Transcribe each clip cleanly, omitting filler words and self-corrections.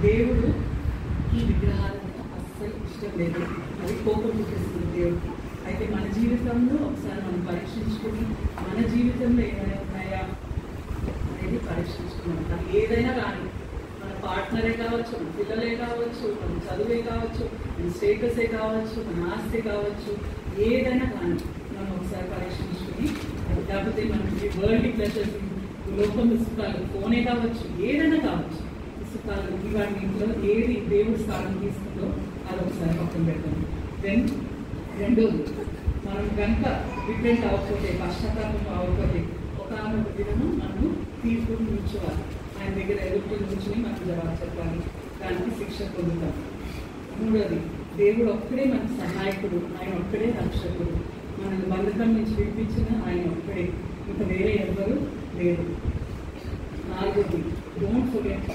దేవుడు ఈ విగ్రహాలను అస్సలు ఇష్టం లేదు, అది కోపం చూపిస్తుంది దేవుడికి. అయితే మన జీవితంలో ఒకసారి మనం పరీక్షించుకుని మన జీవితంలో ఏమైనా ఉన్నాయా అనేది పరీక్షించుకున్నాం. అది ఏదైనా కానీ, మన పార్ట్నరే కావచ్చు, మన పిల్లలే కావచ్చు, మన చదువే కావచ్చు, మన స్టేటసే కావచ్చు, మన ఆస్తి కావచ్చు, ఏదైనా కానీ మనం ఒకసారి పరీక్షించుకుని, లేకపోతే మనకి వరల్డ్ ప్లెజర్స్, లోకంలో సుఖాలు, ఫోనే కావచ్చు, ఏదైనా కావచ్చు, సుఖాలు, ఇవాటిలో ఏది దేవుడి స్థానం తీసుకుందో అది ఒకసారి పక్కన పెడతాం. దెన్ రెండోది, మనం కనుక రిపెంట్ అవ్వకపోతే, పశ్చాత్తాపం అవ్వకపోతే ఒక దినము మనము తీర్పుని కూర్చోవాలి. ఆయన దగ్గర ఎదుర్కొని కూర్చొని మనం జవాబు చెప్పాలి, దానికి శిక్ష పొందుతాం. మూడోది, దేవుడు ఒక్కడే మనకు సహాయకుడు, ఆయన ఒక్కడే రక్షకుడు. మనల్ని బంధకం నుంచి విడిపించిన ఆయన ఒక్కడే, ఇంకా వేరే ఎవ్వరూ లేరు. నాలుగోది, don't forget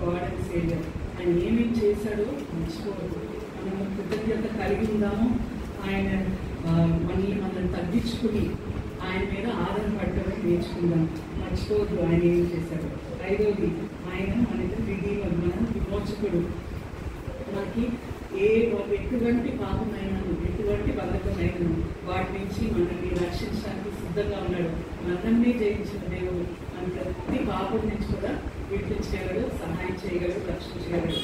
God and saviour. ఆయన ఏమేమి చేశాడో మర్చిపోవద్దు. మనము కృతజ్ఞత కలిగి ఉందాము, ఆయన మనల్ని తగ్గించుకుని ఆయన మీద ఆధారపడటమే నేర్చుకుందాం. మర్చిపోవద్దు ఆయన ఏం చేశాడు. ఐదోది, ఆయన మనకి రిడీమర్, మన విమోచకుడు. మనకి ఎటువంటి పాపమైనను, ఎటువంటి బద్ధకమైనను వాటి నుంచి మనల్ని రక్షించడానికి సిద్ధంగా ఉన్నాడు. మనల్ని జయించిన దేవుడు మన ప్రతి పాపం నుంచి కూడా విడిపించగలడు, సహాయం చేయగలడు, రక్షించగలడు.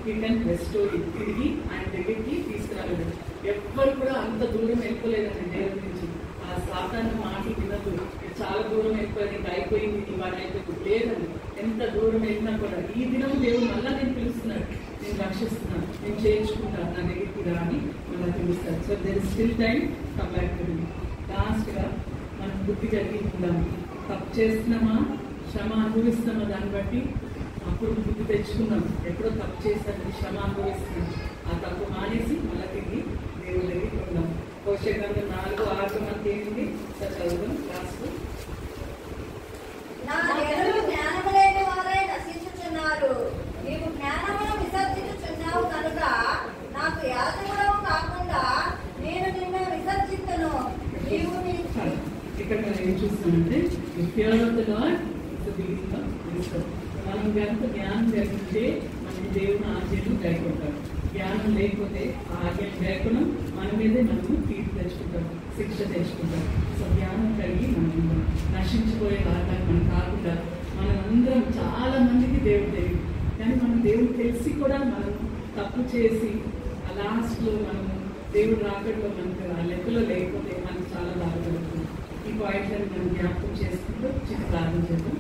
He can restore it. తిరిగి ఆయన దగ్గరికి తీసుకురాగలడు. ఎవ్వరు కూడా అంత దూరం వెళ్ళిపోలేదండి దేవుడి నుంచి. ఆ సాతాను మాట వినదు, చాలా దూరం వెళ్ళిపోయింది, ఇంకా అయిపోయింది, ఇవాళ అయిపోయింది, లేదండి. ఎంత దూరం వెళ్ళినా కూడా ఈ దినం దేవుడు మళ్ళా నేను పిలుస్తున్నాడు, నేను రక్షిస్తున్నాను, నేను చేయించుకుంటాను, నా దగ్గరికి రా అని మళ్ళీ పిలుస్తాను. So there is still time, come back to me. లాస్ట్గా మనం బుద్ధి కలిగి ఉందాము. తప్పు చేస్తున్నామా, శ్రమ అనుభవిస్తున్నామా, దాన్ని బట్టి అప్పుడు బుద్ధి తెచ్చుకున్నాం. ఎప్పుడో తప్పు చేస్తానని శ్రమ అనుభవిస్తున్నాం, ఆ తప్పు మానేసి మళ్ళీ తిరిగి దేవుడి దగ్గరికి ఉందాం. పోషకాంతం 4:6 మనకి ఏమిటి చదువుదాం క్లాసు. నీవు జ్ఞానమును విసర్జించుచున్నావు కనుక నాకు యాజకుడవు కాకుండా నేను నిన్ను విసర్జించును. ఇక్కడ మనం ఏం చూస్తామంటే fear of the Lord is the beginning of wisdom. మనం కనుక జ్ఞానం కలిగితే మనం దేవుని ఆజ్ఞలు గైకొంటాం. జ్ఞానం లేకపోతే ఆ ఆజ్ఞలు లేకుండా మన మీదే మనము తీర్పు తెచ్చుకుంటాం, శిక్ష తెచ్చుకుంటాం. సో జ్ఞానం కలిగి మనం నశించిపోయే వార్తలు మనం కాకుండా, మనం అందరం చాలా మందికి దేవుడు తెలియదు, కానీ మనం దేవుడు తెలిసి కూడా మనం తప్పు చేసి ఆ లాస్ట్లో మనము దేవుడు రాకట్లో మనకు ఆ లెక్కలో లేకపోతే మనకు చాలా బాధపడుతుంది. ఈ పాయింట్లను మనం జ్ఞాపకం చేసుకుంటూ చిన్న ప్రార్థన చేద్దాం.